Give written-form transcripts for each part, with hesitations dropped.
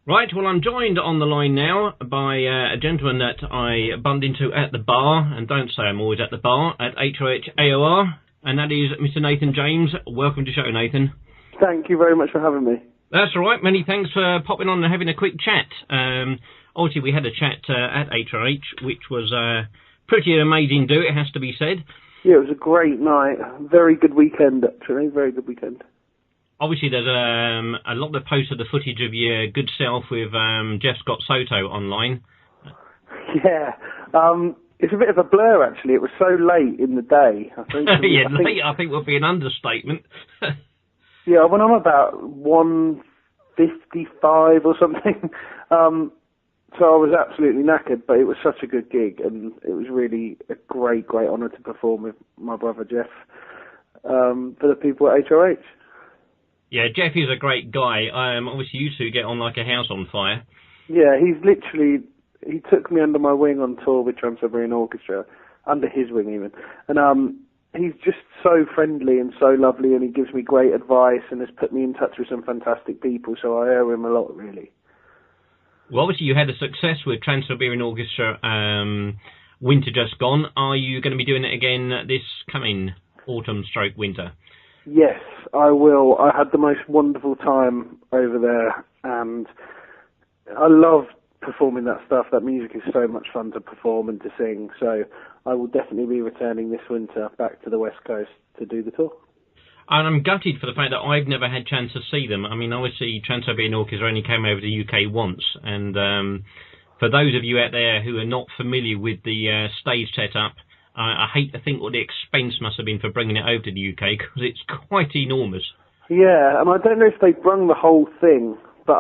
Right, well, I'm joined on the line now by a gentleman that I bumped into at the bar, and don't say I'm always at the bar, at HOH AOR, and that is Mr. Nathan James. Welcome to the show, Nathan. Thank you very much for having me. That's all right. Many thanks for popping on and having a quick chat. Obviously, we had a chat at HOH, which was pretty amazing do, it has to be said. Yeah, it was a great night. Very good weekend, actually. Very good weekend. Obviously, there's a lot of posts of the footage of your good self with Jeff Scott Soto online. Yeah, it's a bit of a blur, actually. It was so late in the day, I think. Late, I think would be an understatement. Yeah, when I'm about 1:55 or something, so I was absolutely knackered, but it was such a good gig, and it was really a great honour to perform with my brother Jeff for the people at HOH. Yeah, Jeff is a great guy. Obviously, you two get on like a house on fire. Yeah, he took me under my wing on tour with Trans-Siberian Orchestra, under his wing even. And he's just so friendly and so lovely, and he gives me great advice and has put me in touch with some fantastic people, so I owe him a lot, really. Well, obviously, you had a success with Trans-Siberian Orchestra winter just gone. Are you going to be doing it again this coming autumn/winter? Yes, I will. I had the most wonderful time over there, and I love performing that stuff. That music is so much fun to perform and to sing, so I will definitely be returning this winter back to the West Coast to do the tour. And I'm gutted for the fact that I've never had a chance to see them. I mean, obviously, Trans-Siberian Orchestra only came over to the UK once, and for those of you out there who are not familiar with the stage setup, I hate to think what the expense must have been for bringing it over to the UK, because it's quite enormous. Yeah, and I don't know if they brung the whole thing, but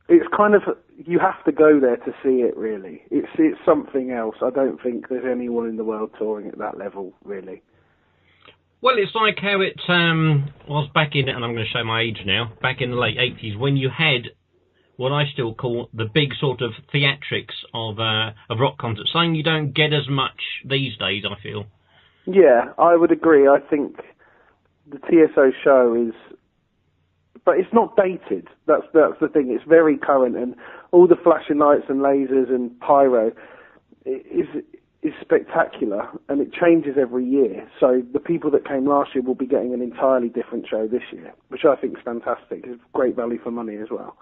it's kind of, you have to go there to see it, really. It's something else. I don't think there's anyone in the world touring at that level, really. Well, it's like how it was back in, and I'm going to show my age now, back in the late 80s, when you had what I still call the big sort of theatrics of rock concerts, something you don't get as much these days, I feel. Yeah, I would agree. I think the TSO show is, but it's not dated. That's the thing. It's very current, and all the flashing lights and lasers and pyro is spectacular, and it changes every year. So the people that came last year will be getting an entirely different show this year, which I think is fantastic. It's great value for money as well.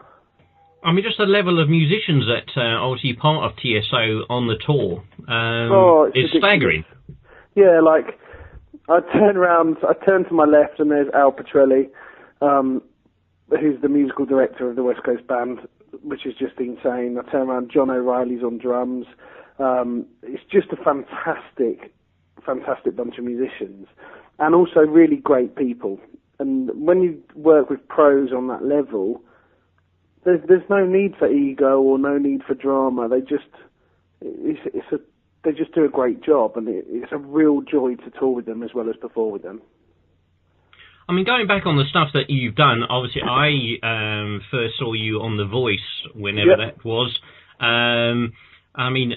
I mean, just the level of musicians that are obviously part of TSO on the tour is staggering. Yeah, like, I turn to my left and there's Al Petrelli, who's the musical director of the West Coast Band, which is just insane. I turn around, John O'Reilly's on drums. It's just a fantastic bunch of musicians, and also really great people. And when you work with pros on that level, there's no need for ego or no need for drama. They just do a great job, and it's a real joy to tour with them as well as perform with them. I mean, going back on the stuff that you've done, obviously I first saw you on The Voice, whenever that was. I mean,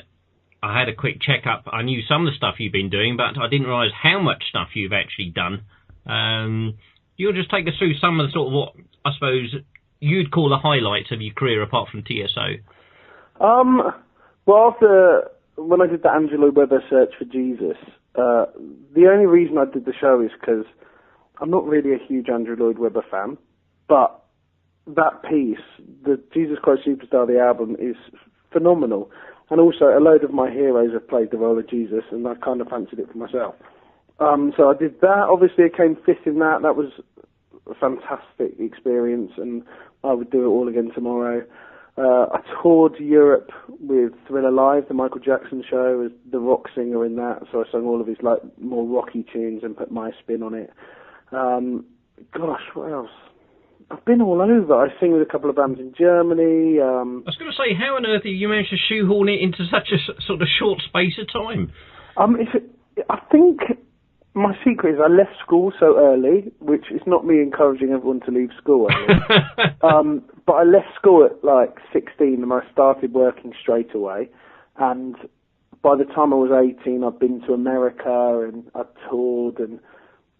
I had a quick check-up. I knew some of the stuff you've been doing, but I didn't realise how much stuff you've actually done. You'll just take us through some of the sort of what, I suppose, you'd call the highlights of your career apart from TSO. Well, when I did the Andrew Lloyd Webber Search for Jesus, the only reason I did the show is because I'm not really a huge Andrew Lloyd Webber fan, but that piece, the Jesus Christ Superstar, the album, is phenomenal. And also, a load of my heroes have played the role of Jesus, and I kind of fancied it for myself. So I did that. Obviously, it came fifth in that. That was a fantastic experience, and I would do it all again tomorrow. I toured Europe with Thriller Live, the Michael Jackson show, as the rock singer in that, so I sung all of his like more rocky tunes and put my spin on it. Gosh, what else? I've been all over. I sing with a couple of bands in Germany. I was going to say, how on earth have you managed to shoehorn it into such a sort of short space of time? I think my secret is I left school so early, which is not me encouraging everyone to leave school early. But I left school at like 16 and I started working straight away. And by the time I was 18, I'd been to America and I'd toured and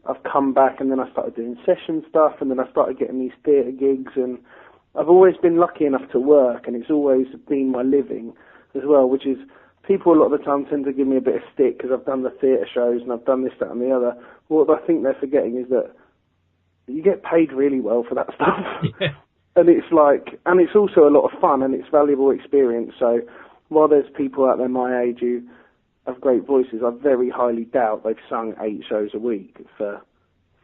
I've come back, and then I started doing session stuff, and then I started getting these theatre gigs, and I've always been lucky enough to work, and it's always been my living as well, which is, people a lot of the time tend to give me a bit of stick because I've done the theatre shows and I've done this, that and the other. What I think they're forgetting is that you get paid really well for that stuff. Yeah. And it's like, and it's also a lot of fun and it's valuable experience. So while there's people out there my age who have great voices, I very highly doubt they've sung 8 shows a week for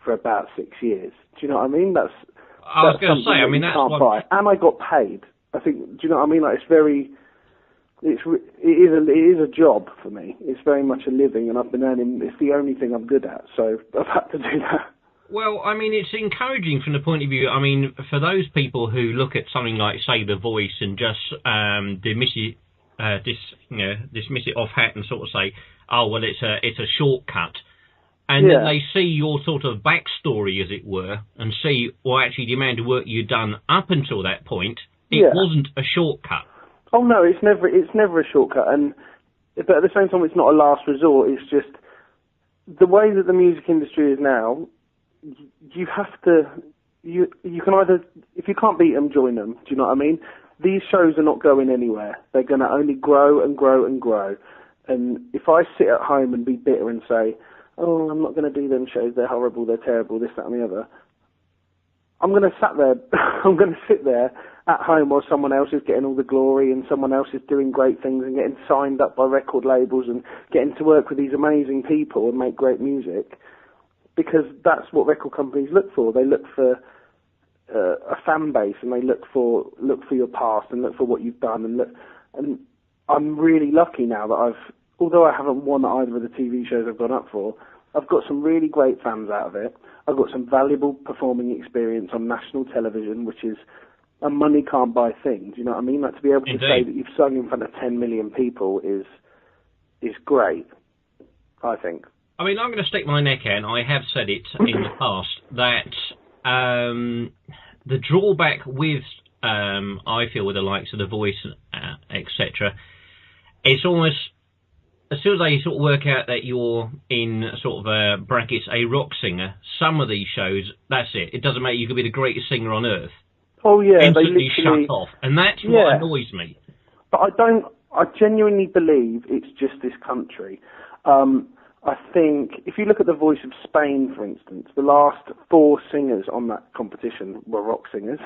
about 6 years. Do you know what I mean? I was going to say, I mean, that's can't what... buy. And I got paid. I think, do you know what I mean? Like, it is a job for me. It's very much a living, and I've been earning, it's the only thing I'm good at, so I've had to do that. Well, I mean, it's encouraging from the point of view, I mean, for those people who look at something like, say, The Voice and just dismiss it off hat and sort of say, oh, well, it's a shortcut. And then they see your sort of backstory, as it were, and see, well, actually, the amount of work you've done up until that point, it wasn't a shortcut. Oh, no, it's never a shortcut. But at the same time, it's not a last resort. It's just the way that the music industry is now. You have to, you can either, if you can't beat them, join them. Do you know what I mean? These shows are not going anywhere. They're going to only grow and grow and grow. And if I sit at home and be bitter and say, oh, I'm not going to do them shows, they're horrible, they're terrible, this, that and the other, I'm going to sit there at home while someone else is getting all the glory and someone else is doing great things and getting signed up by record labels and getting to work with these amazing people and make great music. Because that's what record companies look for. They look for a fan base, and they look for your past and look for what you've done. And I'm really lucky now that although I haven't won either of the TV shows I've gone up for, I've got some really great fans out of it. I've got some valuable performing experience on national television, which is a money can't buy thing. Do you know what I mean? Like, to be able to say that you've sung in front of 10 million people is great, I think. I mean, I'm going to stick my neck out, and I have said it in the past, that the drawback with, I feel, with the likes of The Voice, etc., it's almost, as soon as they sort of work out that you're in sort of brackets, a rock singer, some of these shows, that's it. It doesn't matter, you could be the greatest singer on earth. Oh, yeah. Instantly shut off. And that's what annoys me. But I genuinely believe it's just this country. I think, if you look at The Voice of Spain, for instance, the last 4 singers on that competition were rock singers.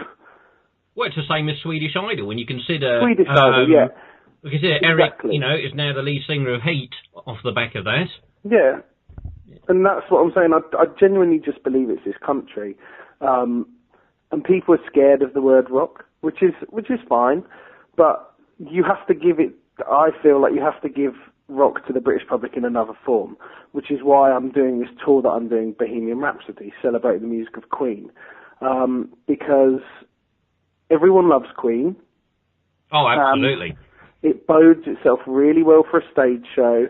Well, it's the same as Swedish Idol, when you consider... Swedish Idol, yeah. Because Eric, is now the lead singer of Heat off the back of that. Yeah. And that's what I'm saying. I genuinely just believe it's this country. And people are scared of the word rock, which is fine. But you have to give it... I feel like you have to give rock to the British public in another form, which is why I'm doing this tour that I'm doing, Bohemian Rhapsody, celebrating the music of Queen, because everyone loves Queen. Oh, absolutely. It bodes itself really well for a stage show,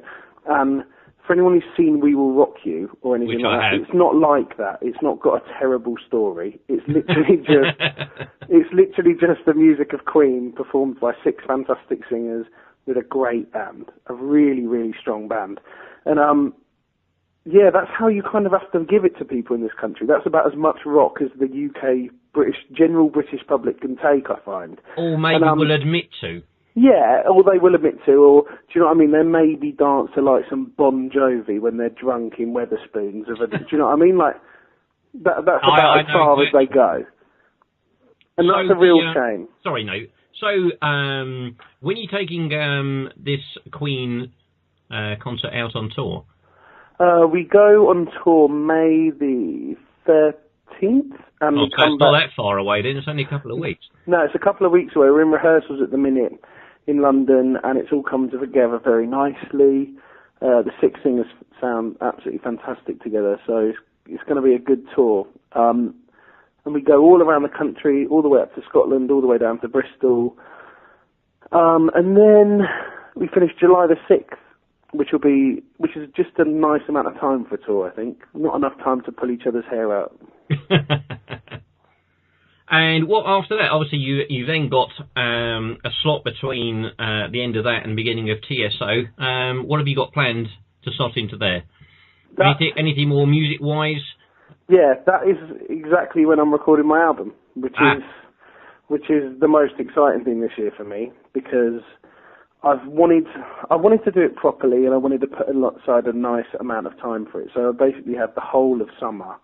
and for anyone who's seen We Will Rock You or anything which like that, it's not like that. It's not got a terrible story. It's literally just the music of Queen performed by 6 fantastic singers with a great band, a really, really strong band. And, that's how you kind of have to give it to people in this country. That's about as much rock as the UK general British public can take, I find. Or maybe will admit to. Yeah, or they will admit to, or, do you know what I mean? They maybe dance to, like, some Bon Jovi when they're drunk in Wetherspoons. Do you know what I mean? Like, that's about as far as they go. And so that's a real shame. Sorry, no. So, when are you taking this Queen concert out on tour? We go on tour May the 13th. And so it's not that far away then, it's only a couple of weeks. No, it's a couple of weeks away. We're in rehearsals at the minute in London, and it's all come together very nicely. The 6 singers sound absolutely fantastic together, so it's going to be a good tour. And we go all around the country, all the way up to Scotland, all the way down to Bristol. And then we finish July the 6th, which is just a nice amount of time for a tour, I think. Not enough time to pull each other's hair out. And what after that? Obviously, you then got a slot between the end of that and the beginning of TSO. What have you got planned to slot into there? Anything more music-wise? Yeah, that is exactly when I'm recording my album, which which is the most exciting thing this year for me, because I wanted to do it properly, and I wanted to put aside a nice amount of time for it. So I basically had the whole of summer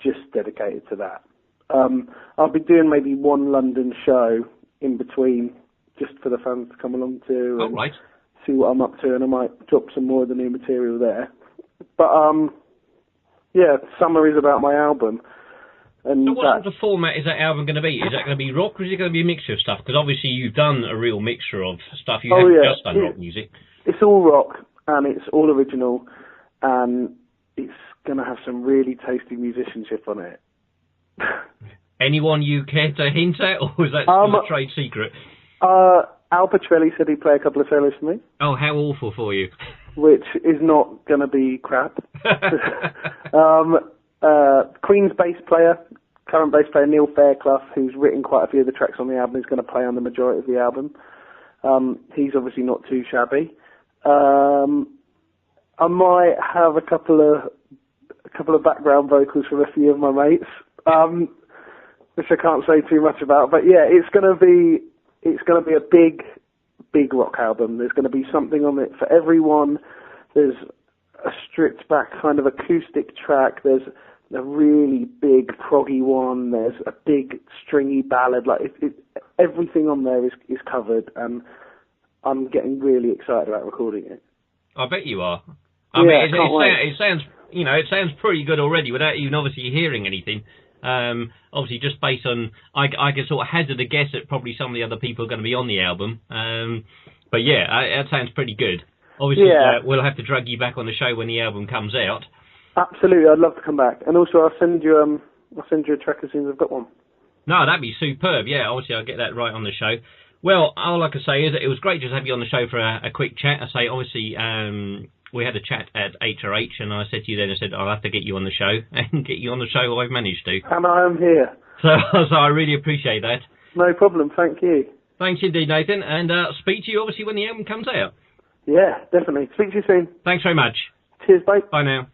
just dedicated to that. I'll be doing maybe one London show in between, just for the fans to come along to and see what I'm up to, and I might drop some more of the new material there. But yeah, summer is about my album. And so what sort of format is that album going to be? Is that going to be rock, or is it going to be a mixture of stuff? Because obviously you've done a real mixture of stuff. You haven't just done rock music. It's all rock, and it's all original, and it's going to have some really tasty musicianship on it. Anyone you care to hint at, or is that still a trade secret? Al Petrelli said he'd play a couple of solos for me. Oh, how awful for you. Which is not going to be crap. Queen's current bass player Neil Fairclough, who's written quite a few of the tracks on the album, is going to play on the majority of the album. He's obviously not too shabby. I might have a couple of background vocals from a few of my mates, which I can't say too much about. But yeah, it's going to be a big rock album. There's going to be something on it for everyone. There's a stripped back kind of acoustic track. There's a really big proggy one. There's a big stringy ballad. Like everything on there is covered, and I'm getting really excited about recording it. I bet you are. I mean, it sounds, it sounds pretty good already without even obviously hearing anything. Obviously, just based on, I can sort of hazard a guess at probably some of the other people are going to be on the album. But yeah, that sounds pretty good. Obviously, we'll have to drag you back on the show when the album comes out. Absolutely, I'd love to come back. And also, I'll send you a track as soon as I've got one. No, that'd be superb. Yeah, obviously, I'll get that right on the show. Well, all I can say is that it was great just to have you on the show for a quick chat. I say, obviously, we had a chat at HRH, and I said to you then, I said, I'll have to get you on the show, and get you on the show. I've managed to. And I am here. So I really appreciate that. No problem, thank you. Thanks indeed, Nathan, and speak to you, obviously, when the album comes out. Yeah, definitely. Speak to you soon. Thanks very much. Cheers, bye. Bye now.